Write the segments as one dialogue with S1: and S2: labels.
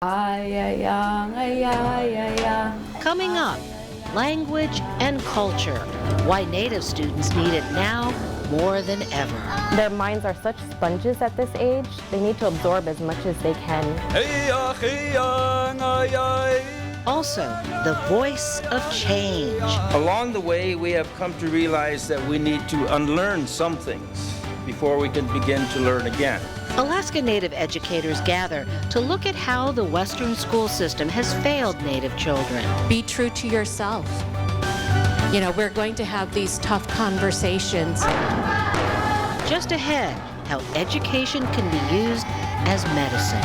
S1: Coming up, language and culture. Why Native students need it now more than ever.
S2: Their minds are such sponges at this age. They need to absorb as much as they can.
S1: Also, the voice of change.
S3: Along the way, we have come to realize that we need to unlearn some things before we can begin to learn again.
S1: Alaska Native educators gather to look at how the Western school system has failed Native children.
S4: Be true to yourself. You know, we're going to have these tough conversations.
S1: Just ahead, how education can be used as medicine.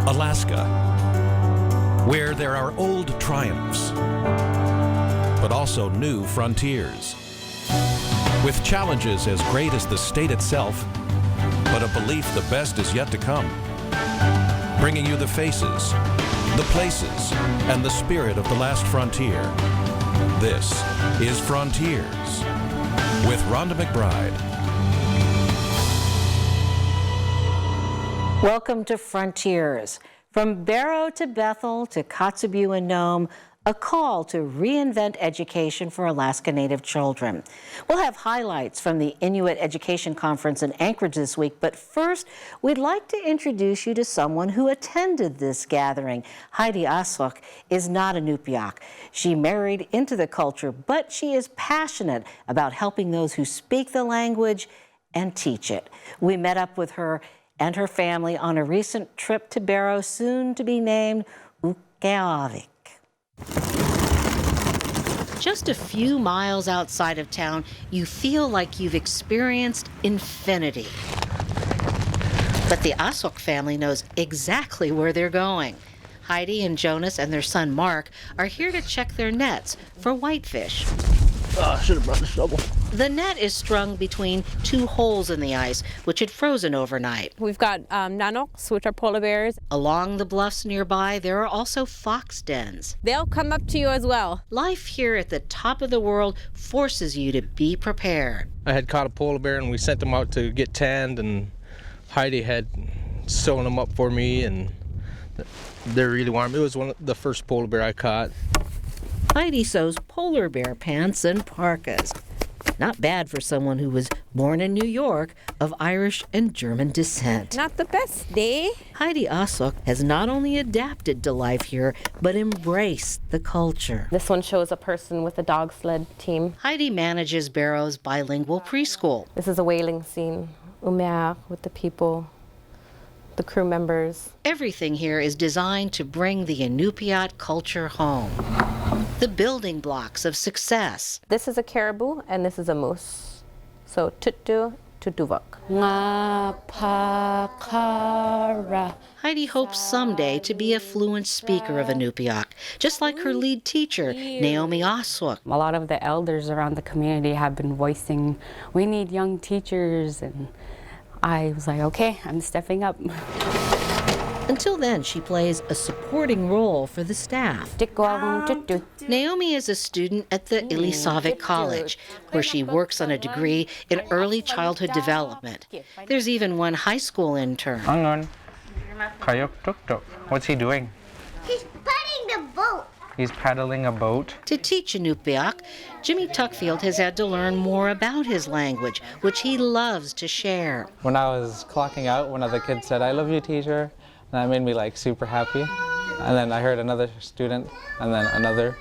S5: Alaska, where there are old triumphs, but also new frontiers. With challenges as great as the state itself, but a belief the best is yet to come. Bringing you the faces, the places, and the spirit of the last frontier. This is Frontiers with Rhonda McBride.
S1: Welcome to Frontiers. From Barrow to Bethel to Kotzebue and Nome, a call to reinvent education for Alaska Native children. We'll have highlights from the Inuit Education Conference in Anchorage this week, but first, we'd like to introduce you to someone who attended this gathering. Heidi Asok is not a Inupiat. She married into the culture, but she is passionate about helping those who speak the language and teach it. We met up with her and her family on a recent trip to Barrow, soon to be named Ukkeavik. Just a few miles outside of town, you feel like you've experienced infinity. But the Asok family knows exactly where they're going. Heidi and Jonas and their son Mark are here to check their nets for whitefish.
S6: Oh, I should have brought the shovel.
S1: The net is strung between two holes in the ice, which had frozen overnight.
S2: We've got nanoks, which are polar bears.
S1: Along the bluffs nearby, there are also fox dens.
S2: They'll come up to you as well.
S1: Life here at the top of the world forces you to be prepared.
S6: I had caught a polar bear and we sent them out to get tanned, and Heidi had sewn them up for me, and they're really warm. It was the first polar bear I caught.
S1: Heidi sews polar bear pants and parkas. Not bad for someone who was born in New York of Irish and German descent.
S2: Not the best day.
S1: Heidi Asok has not only adapted to life here, but embraced the culture.
S2: This one shows a person with a dog sled team.
S1: Heidi manages Barrow's bilingual preschool.
S2: This is a whaling scene. Umeak with the people, the crew members.
S1: Everything here is designed to bring the Inupiat culture home. The building blocks of success.
S2: This is a caribou and this is a moose. So tuttu, tutuvok.
S1: Heidi hopes someday to be a fluent speaker of Inupiat, just like her lead teacher, Naomi Oswuk.
S7: A lot of the elders around the community have been voicing, we need young teachers, and I was like, okay, I'm stepping up.
S1: Until then, she plays a supporting role for the staff. Naomi is a student at the Ilisavik College, where she works on a degree in early childhood development. There's even one high school intern.
S8: Angon, Kayok Tuk Tuk. What's he doing?
S9: He's paddling the boat.
S8: He's paddling a boat.
S1: To teach Inupiat, Jimmy Tuckfield has had to learn more about his language, which he loves to share.
S8: When I was clocking out, one of the kids said, "I love you, teacher." And that made me super happy. And then I heard another student, and then another.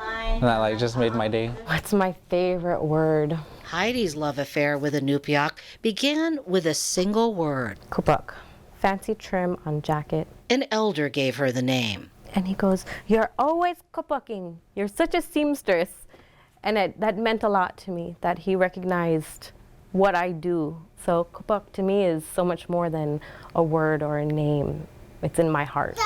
S8: And that just made my day.
S2: What's my favorite word?
S1: Heidi's love affair with Inupiat began with a single word.
S2: Kupuk. Fancy trim on jacket.
S1: An elder gave her the name.
S2: And he goes, "You're always kupuking. You're such a seamstress." And that meant a lot to me, that he recognized what I do. So kupuk to me is so much more than a word or a name. It's in my heart.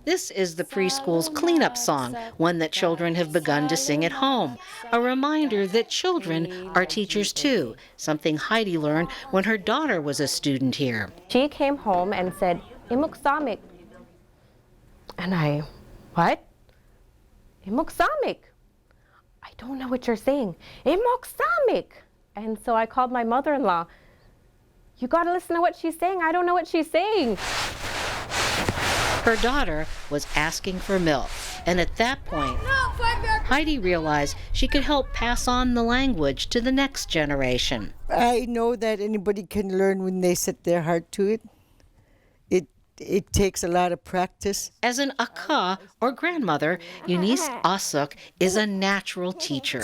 S1: This is the preschool's cleanup song, one that children have begun to sing at home. A reminder that children are teachers too, something Heidi learned when her daughter was a student here.
S2: She came home and said, "Imuksamik." And what? Imoksamik. I don't know what you're saying. Imoksamik. And so I called my mother-in-law. You gotta listen to what she's saying. I don't know what she's saying.
S1: Her daughter was asking for milk, and at that point, Heidi realized she could help pass on the language to the next generation.
S10: I know that anybody can learn when they set their heart to it. It takes a lot of practice.
S1: As an aka, or grandmother, Eunice Asuk is a natural teacher.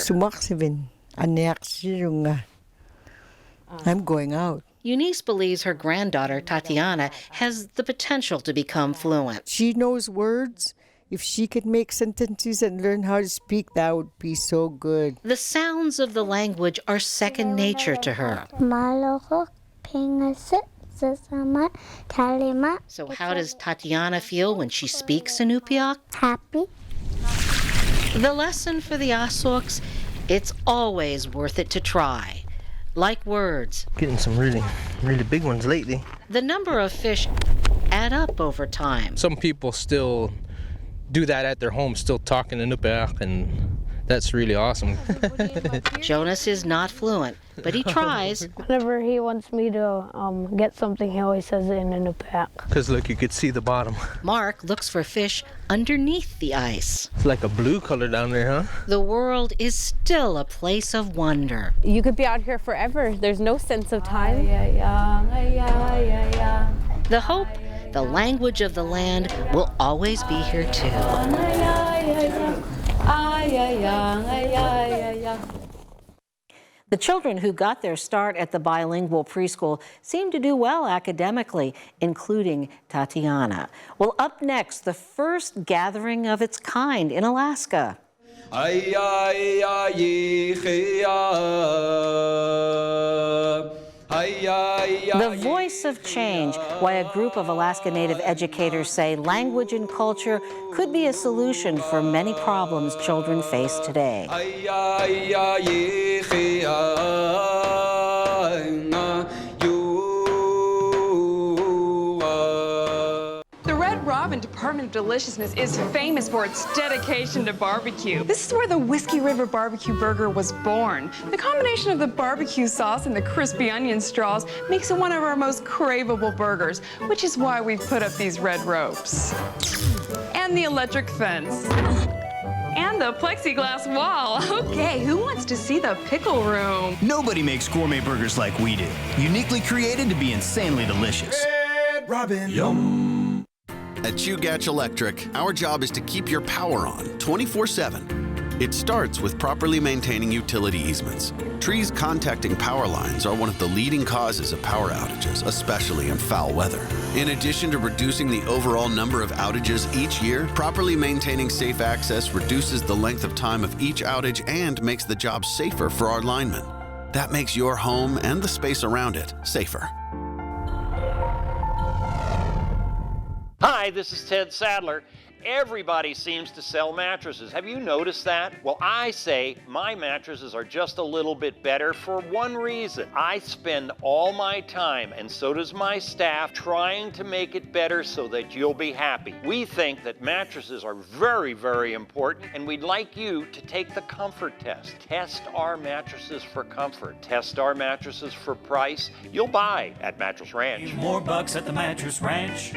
S10: I'm going out.
S1: Eunice believes her granddaughter, Tatiana, has the potential to become fluent.
S10: She knows words. If she could make sentences and learn how to speak, that would be so good.
S1: The sounds of the language are second nature to her. So how does Tatiana feel when she speaks Inupiat?
S9: Happy.
S1: The lesson for the Asuks, it's always worth it to try. Like words.
S6: Getting some really big ones lately.
S1: The number of fish add up over time.
S6: Some people still do that at their home, still talking Inupiat, and that's really awesome.
S1: Jonas is not fluent, but he tries.
S11: Whenever he wants me to get something, he always says it in Inupiat.
S6: Because look, you could see the bottom.
S1: Mark looks for fish underneath the ice.
S6: It's like a blue color down there, huh?
S1: The world is still a place of wonder.
S2: You could be out here forever. There's no sense of time.
S1: The hope, the language of the land will always be here too. The children who got their start at the bilingual preschool seem to do well academically, including Tatiana. Well, up next, the first gathering of its kind in Alaska. The voice of change, why a group of Alaska Native educators say language and culture could be a solution for many problems children face today.
S12: Department of Deliciousness is famous for its dedication to barbecue. This is where the Whiskey River Barbecue Burger was born. The combination of the barbecue sauce and the crispy onion straws makes it one of our most craveable burgers, which is why we've put up these red ropes. And the electric fence. And the plexiglass wall. Okay, who wants to see the pickle room?
S13: Nobody makes gourmet burgers like we do. Uniquely created to be insanely delicious.
S14: Red Robin. Yum. At Chugach Electric, our job is to keep your power on 24/7. It starts with properly maintaining utility easements. Trees contacting power lines are one of the leading causes of power outages, especially in foul weather. In addition to reducing the overall number of outages each year, properly maintaining safe access reduces the length of time of each outage and makes the job safer for our linemen. That makes your home and the space around it safer.
S15: Hi, this is Ted Sadler. Everybody seems to sell mattresses. Have you noticed that? Well, I say my mattresses are just a little bit better for one reason. I spend all my time, and so does my staff, trying to make it better so that you'll be happy. We think that mattresses are very, very important, and we'd like you to take the comfort test. Test our mattresses for comfort. Test our mattresses for price. You'll buy at Mattress Ranch.
S16: More bucks at the Mattress Ranch.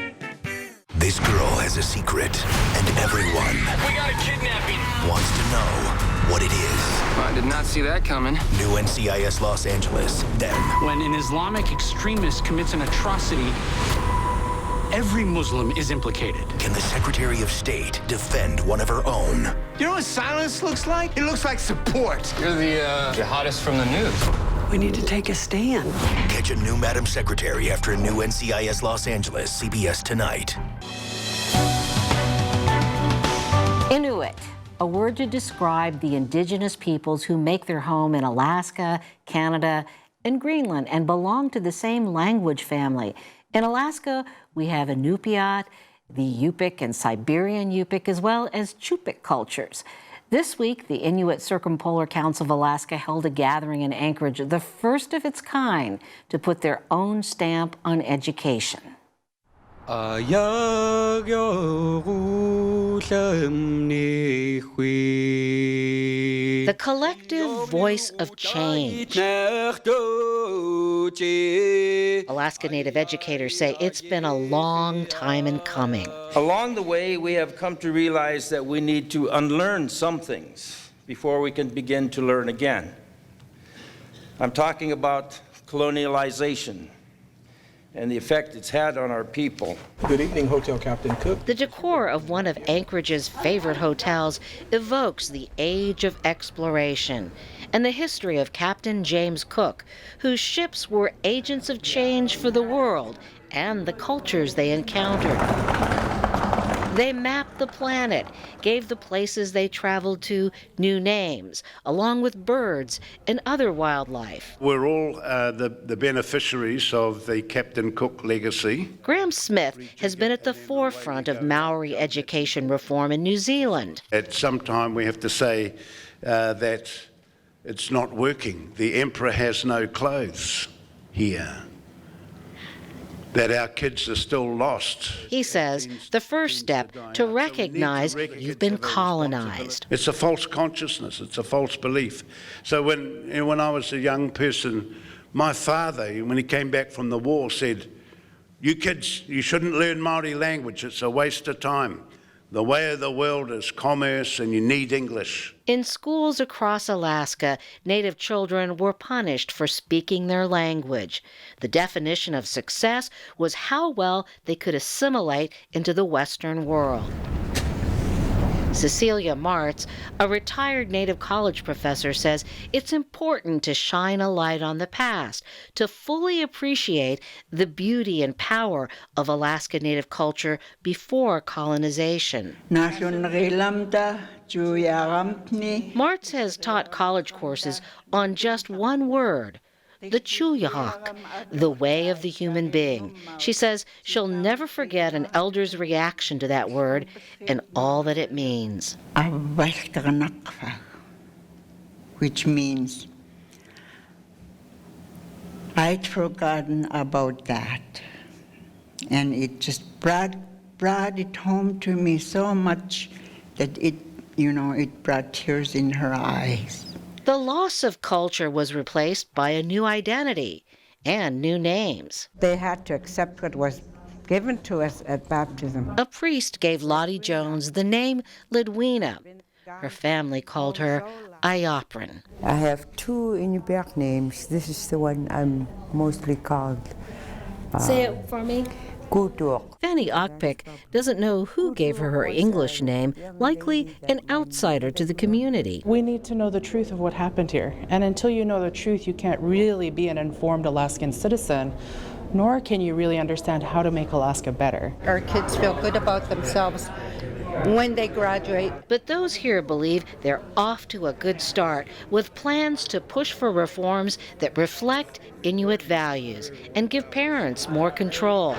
S17: This girl has a secret, and everyone wants to know what it is.
S18: I did not see that coming.
S17: New NCIS Los Angeles, then.
S16: When an Islamic extremist commits an atrocity, every Muslim is implicated.
S17: Can the Secretary of State defend one of her own?
S19: You know what silence looks like? It looks like support.
S18: You're the jihadist from the news.
S19: We need to take a stand.
S17: Catch a new Madam Secretary after a new NCIS Los Angeles, CBS tonight.
S1: Inuit, a word to describe the indigenous peoples who make their home in Alaska, Canada, and Greenland and belong to the same language family. In Alaska, we have Inupiat, the Yupik and Siberian Yupik, as well as Chupik cultures. This week, the Inuit Circumpolar Council of Alaska held a gathering in Anchorage, the first of its kind, to put their own stamp on education. The collective voice of change. Alaska Native educators say it's been a long time in coming.
S3: Along the way, we have come to realize that we need to unlearn some things before we can begin to learn again. I'm talking about colonialization and the effect it's had on our people.
S20: Good evening, Hotel Captain Cook.
S1: The decor of one of Anchorage's favorite hotels evokes the age of exploration and the history of Captain James Cook, whose ships were agents of change for the world and the cultures they encountered. They mapped the planet, gave the places they traveled to new names, along with birds and other wildlife.
S21: We're all the beneficiaries of the Captain Cook legacy.
S1: Graham Smith has been at the forefront of Maori education reform in New Zealand.
S21: At some time we have to say that it's not working. The emperor has no clothes here. That our kids are still lost.
S1: He says the first step to recognize you've been colonized.
S21: It's a false consciousness, it's a false belief. So when I was a young person, my father, when he came back from the war, said, "You kids, you shouldn't learn Maori language, it's a waste of time. The way of the world is commerce and you need English."
S1: In schools across Alaska, Native children were punished for speaking their language. The definition of success was how well they could assimilate into the Western world. Cecilia Martz, a retired Native college professor, says it's important to shine a light on the past, to fully appreciate the beauty and power of Alaska Native culture before colonization. Martz has taught college courses on just one word, the Chuyahawk, the way of the human being. She says she'll never forget an elder's reaction to that word and all that it means.
S22: Which means I'd forgotten about that. And it just brought it home to me so much that it brought tears in her eyes.
S1: The loss of culture was replaced by a new identity and new names.
S22: They had to accept what was given to us at baptism.
S1: A priest gave Lottie Jones the name Lidwina. Her family called her Ioprin.
S22: I have two Inupiat names. This is the one I'm mostly called.
S1: Say it for me. Fanny Okpik doesn't know who gave her English name, likely an outsider to the community.
S23: We need to know the truth of what happened here. And until you know the truth, you can't really be an informed Alaskan citizen, nor can you really understand how to make Alaska better.
S22: Our kids feel good about themselves when they graduate.
S1: But those here believe they're off to a good start with plans to push for reforms that reflect Inuit values and give parents more control.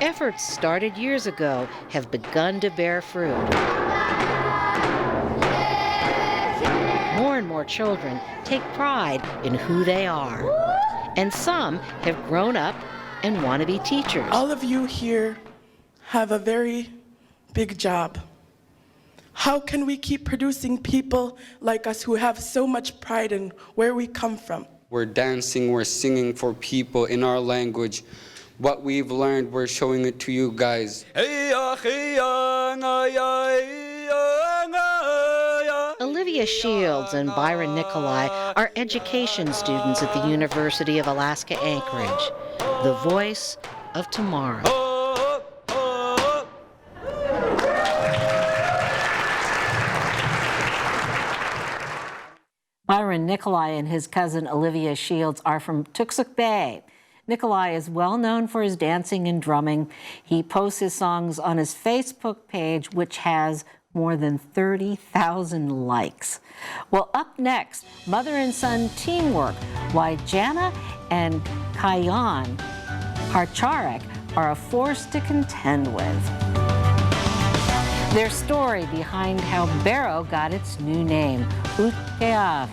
S1: Efforts started years ago have begun to bear fruit. More and more children take pride in who they are. And some have grown up and want to be teachers.
S24: All of you here have a very big job. How can we keep producing people like us who have so much pride in where we come from?
S25: We're dancing, we're singing for people in our language. What we've learned, we're showing it to you guys.
S1: Olivia Shields and Byron Nikolai are education students at the University of Alaska Anchorage, the voice of tomorrow. Byron Nikolai and his cousin Olivia Shields are from Tooksuk Bay. Nikolai is well known for his dancing and drumming. He posts his songs on his Facebook page, which has more than 30,000 likes. Well, up next, mother and son teamwork, why Jana and Kayan Harcharek are a force to contend with. Their story behind how Barrow got its new name, Utqiagvik.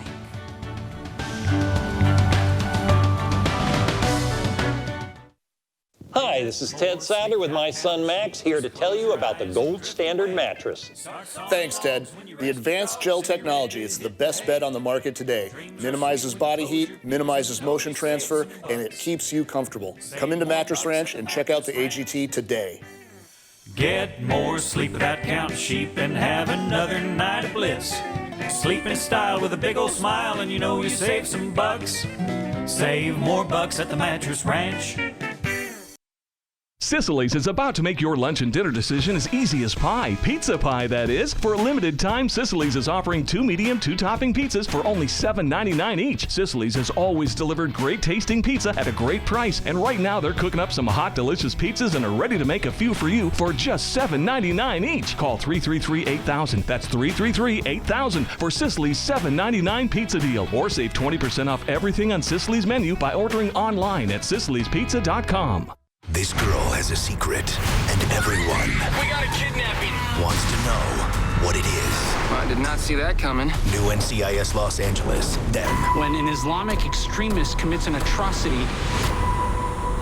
S15: Hi, this is Ted Sadler with my son Max, here to tell you about the Gold Standard mattress.
S4: Thanks, Ted. The advanced gel technology is the best bed on the market today. Minimizes body heat, minimizes motion transfer, and it keeps you comfortable. Come into Mattress Ranch and check out the AGT today.
S5: Get more sleep without counting sheep and have another night of bliss. Sleep in style with a big old smile and you know you save some bucks. Save more bucks at the Mattress Ranch.
S7: Sicily's is about to make your lunch and dinner decision as easy as pie. Pizza pie, that is. For a limited time, Sicily's is offering 2 medium, 2-topping pizzas for only $7.99 each. Sicily's has always delivered great tasting pizza at a great price, and right now they're cooking up some hot, delicious pizzas and are ready to make a few for you for just $7.99 each. Call 333-8000. That's 333-8000 for Sicily's $7.99 pizza deal, or save 20% off everything on Sicily's menu by ordering online at sicilyspizza.com.
S17: This girl has a secret, and everyone wants to know what it is.
S18: I did not see that coming.
S17: New NCIS Los Angeles. Then,
S16: When an Islamic extremist commits an atrocity,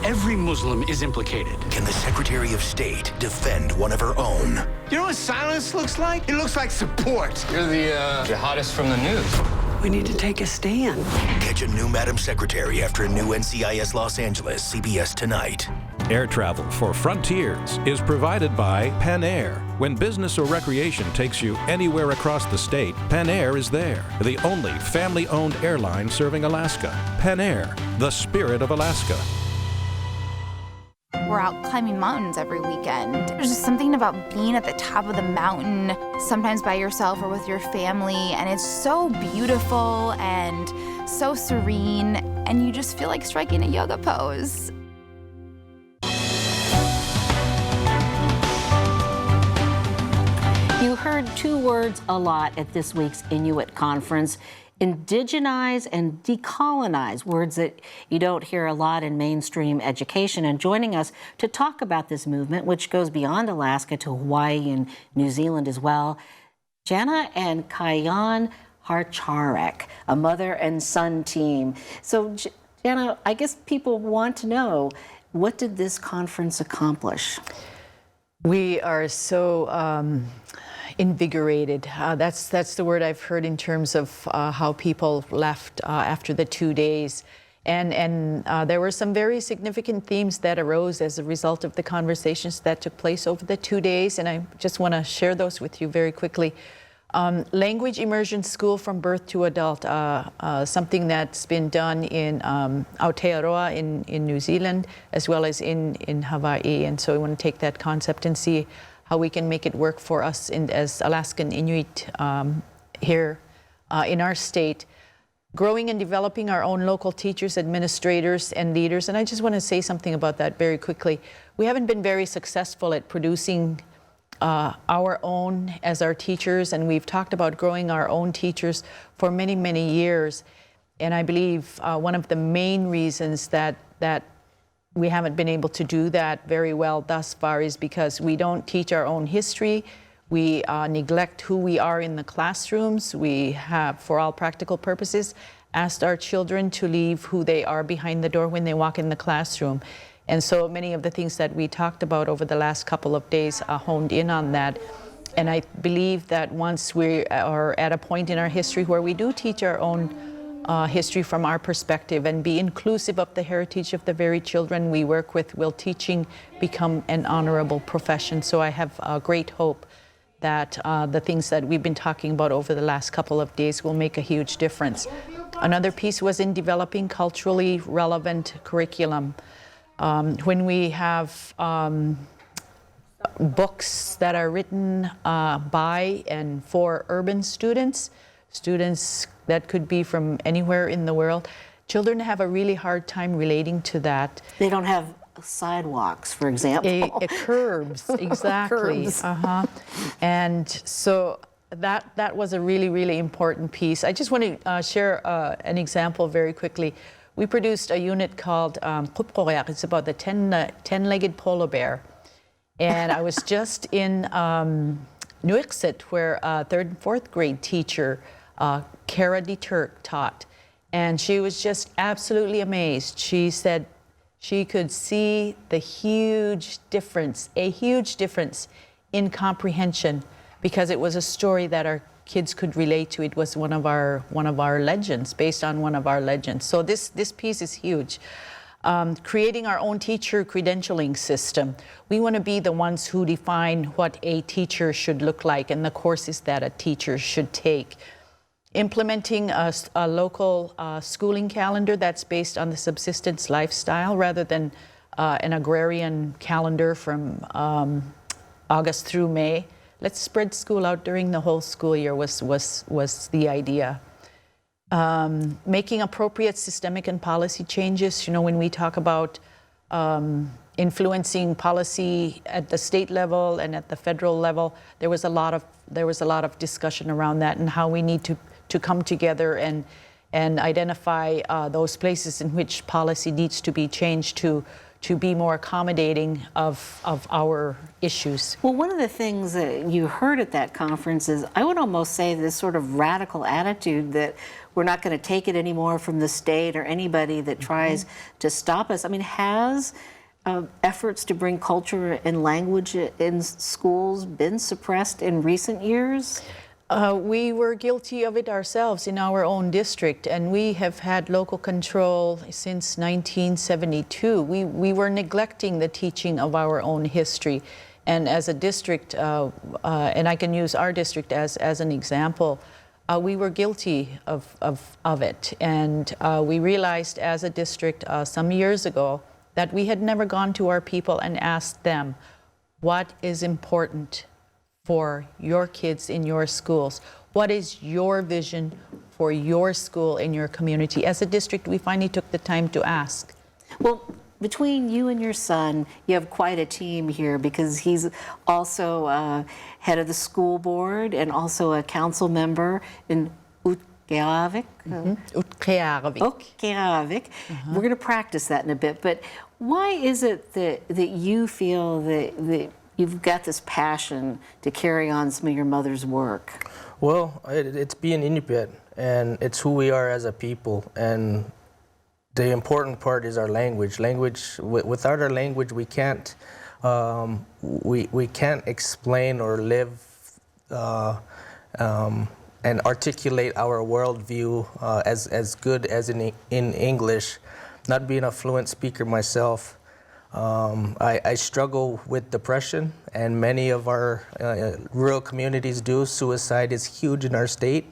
S16: every Muslim is implicated.
S17: can the Secretary of State defend one of her own?
S19: You know what silence looks like? It looks like support.
S18: You're the jihadist from the news.
S19: We need to take a stand.
S17: Catch a new Madam Secretary after a new NCIS Los Angeles, CBS tonight.
S8: Air travel for Frontiers is provided by Pan Air. When business or recreation takes you anywhere across the state, Pan Air is there. The only family-owned airline serving Alaska. Pan Air, the spirit of Alaska.
S10: We're out climbing mountains every weekend. There's just something about being at the top of the mountain, sometimes by yourself or with your family, and it's so beautiful and so serene, and you just feel like striking a yoga pose.
S1: You heard two words a lot at this week's Inuit conference: indigenize and decolonize, words that you don't hear a lot in mainstream education. And joining us to talk about this movement, which goes beyond Alaska to Hawaii and New Zealand as well, Jana and Kayan Harcharek, a mother and son team. So Jana, I guess people want to know, what did this conference accomplish?
S26: We are so invigorated. That's the word I've heard in terms of how people left after the 2 days. And there were some very significant themes that arose as a result of the conversations that took place over the 2 days. And I just want to share those with you very quickly. Language immersion school from birth to adult, something that's been done in Aotearoa in New Zealand, as well as in Hawaii. And so we want to take that concept and see how we can make it work for us as Alaskan Inuit here in our state. Growing and developing our own local teachers, administrators, and leaders. And I just want to say something about that very quickly. We haven't been very successful at producing our own as our teachers, and we've talked about growing our own teachers for many, many years. And I believe one of the main reasons that we haven't been able to do that very well thus far is because we don't teach our own history. We neglect who we are in the classrooms. We have, for all practical purposes, asked our children to leave who they are behind the door when they walk in the classroom. And so many of the things that we talked about over the last couple of days honed in on that. And I believe that once we are at a point in our history where we do teach our own history from our perspective and be inclusive of the heritage of the very children we work with, will teaching become an honorable profession. So I have great hope that the things that we've been talking about over the last couple of days will make a huge difference. Another piece was in developing culturally relevant curriculum. When we have books that are written by and for urban students that could be from anywhere in the world, children have a really hard time relating to that.
S1: They don't have sidewalks, for example.
S26: Curbs, exactly.
S1: Curbs.
S26: And so that was a really, really important piece. I just want to share an example very quickly. We produced a unit called Circumpolar. It's about the 10-legged polar bear. And I was just in Inupiat, where a 3rd and 4th grade teacher, Kara DeTurk, taught. And she was just absolutely amazed. She said she could see the huge difference in comprehension, because it was a story that our kids could relate to. It was one of our legends, based on one of our legends. So this piece is huge. Creating our own teacher credentialing system. We want to be the ones who define what a teacher should look like and the courses that a teacher should take. Implementing a local schooling calendar that's based on the subsistence lifestyle rather than an agrarian calendar from August through May. Let's spread school out during the whole school year was the idea. Making appropriate systemic and policy changes. You know, when we talk about influencing policy at the state level and at the federal level, there was a lot of discussion around that and how we need to come together and identify those places in which policy needs to be changed to be more accommodating of our issues.
S1: Well, one of the things that you heard at that conference is, I would almost say, this sort of radical attitude that we're not going to take it anymore from the state or anybody that tries to stop us. I mean, has efforts to bring culture and language in schools been suppressed in recent years?
S26: We were guilty of it ourselves in our own district, and we have had local control since 1972. We were neglecting the teaching of our own history, and as a district, and I can use our district as an example, we were guilty of it, and we realized as a district some years ago that we had never gone to our people and asked them, what is important for your kids in your schools? What is your vision for your school in your community? As a district, we finally took the time to ask.
S1: Well, between you and your son, you have quite a team here, because he's also head of the school board and also a council member in Utqiagvik. Utqiagvik. We're going to practice that in a bit, but why is it that you feel that you've got this passion to carry on some of your mother's work?
S2: Well, it's being Inupiat, and it's who we are as a people, and the important part is our language. Without our language, we can't we can't explain or live and articulate our worldview as good as in English. Not being a fluent speaker myself, I struggle with depression, and many of our rural communities do. Suicide is huge in our state,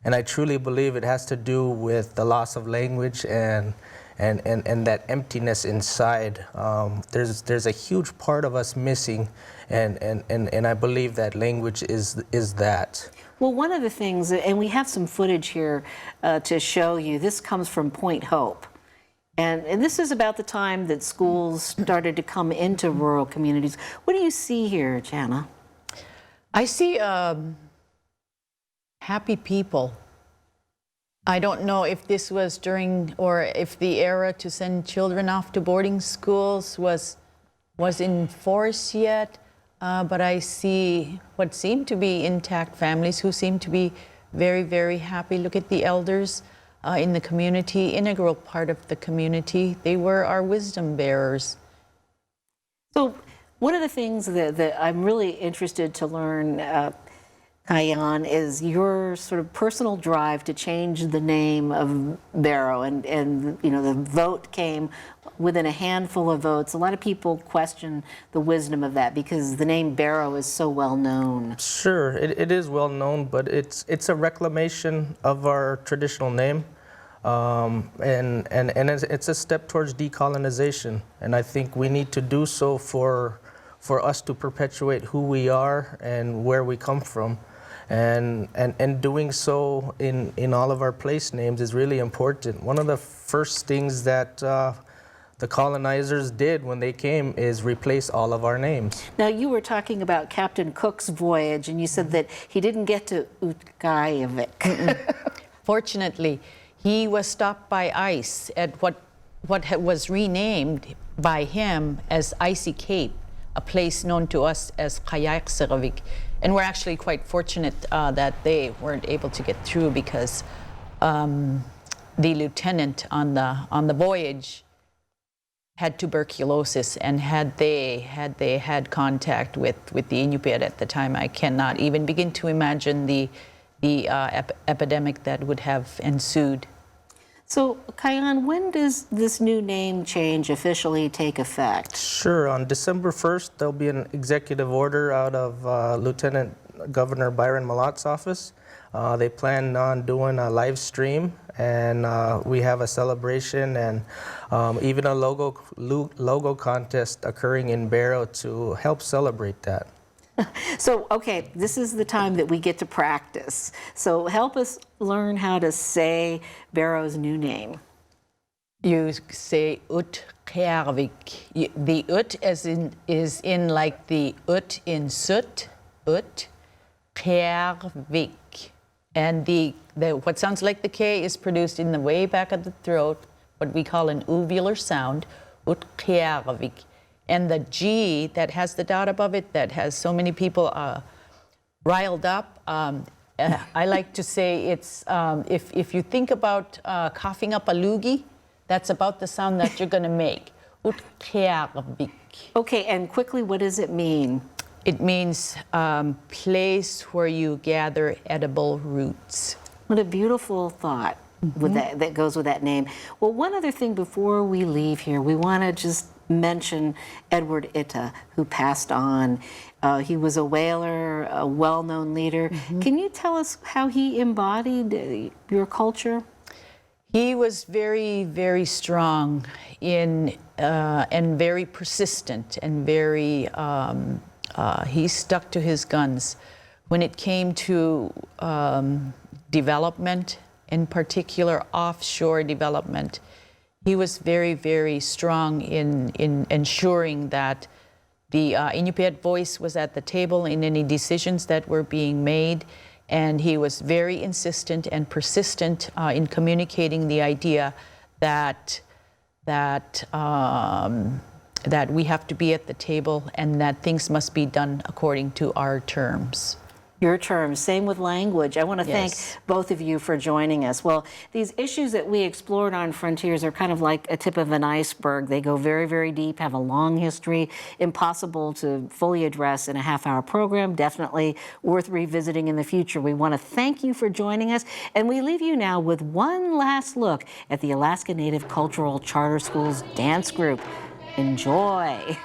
S2: and I truly believe it has to do with the loss of language and that emptiness inside. There's a huge part of us missing, and I believe that language is that.
S1: Well, one of the things, and we have some footage here to show you, this comes from Point Hope. And this is about the time that schools started to come into rural communities. What do you see here, Jana?
S26: I see happy people. I don't know if this was during, or if the era to send children off to boarding schools was in force yet, but I see what seem to be intact families who seem to be very, very happy. Look at the elders in the community, integral part of the community. They were our wisdom bearers.
S1: So one of the things that I'm really interested to learn, Kayan, is your sort of personal drive to change the name of Barrow, and you know, the vote came within a handful of votes. A lot of people question the wisdom of that because the name Barrow is so well known.
S2: Sure, it is well known, but it's a reclamation of our traditional name, and it's a step towards decolonization, and I think we need to do so for us to perpetuate who we are and where we come from. And doing so in all of our place names is really important. One of the first things that the colonizers did when they came is replace all of our names.
S1: Now, you were talking about Captain Cook's voyage, and you said that he didn't get to Utqiagvik.
S26: Fortunately, he was stopped by ice at what was renamed by him as Icy Cape, a place known to us as Qayaksirvik. And we're actually quite fortunate that they weren't able to get through because the lieutenant on the voyage had tuberculosis, and had they had contact with the Inupiat at the time, I cannot even begin to imagine the epidemic that would have ensued.
S1: So, Kayan, when does this new name change officially take effect?
S2: Sure, on December 1st, there'll be an executive order out of Lieutenant Governor Byron Malot's office. They plan on doing a live stream, and we have a celebration and even a logo contest occurring in Barrow to help celebrate that.
S1: So, okay, this is the time that we get to practice. So help us learn how to say Barrow's new name.
S26: You say Utqearvik. The ut is in like the ut in soot, Utqearvik. And the what sounds like the K is produced in the way back of the throat, what we call an uvular sound, Utqearvik. And the G that has the dot above it, that has so many people riled up, I like to say it's, if you think about coughing up a loogie, that's about the sound that you're going to make. Utqearvik.
S1: Okay, and quickly, what does it mean?
S26: It means place where you gather edible roots.
S1: What a beautiful thought with that goes with that name. Well, one other thing before we leave here, we want to just mention Edward Itta, who passed on. He was a whaler, a well-known leader. Can you tell us how he embodied your culture?
S26: He was very, very strong in and very persistent and very. He stuck to his guns. When it came to development, in particular offshore development, he was very, very strong in ensuring that the Inupiat voice was at the table in any decisions that were being made, and he was very insistent and persistent in communicating the idea that we have to be at the table and that things must be done according to our terms.
S1: Your terms, same with language. I want to thank both of you for joining us. Well, these issues that we explored on Frontiers are kind of like a tip of an iceberg. They go very, very deep, have a long history, impossible to fully address in a half-hour program, definitely worth revisiting in the future. We want to thank you for joining us, and we leave you now with one last look at the Alaska Native Cultural Charter School's dance group. Enjoy.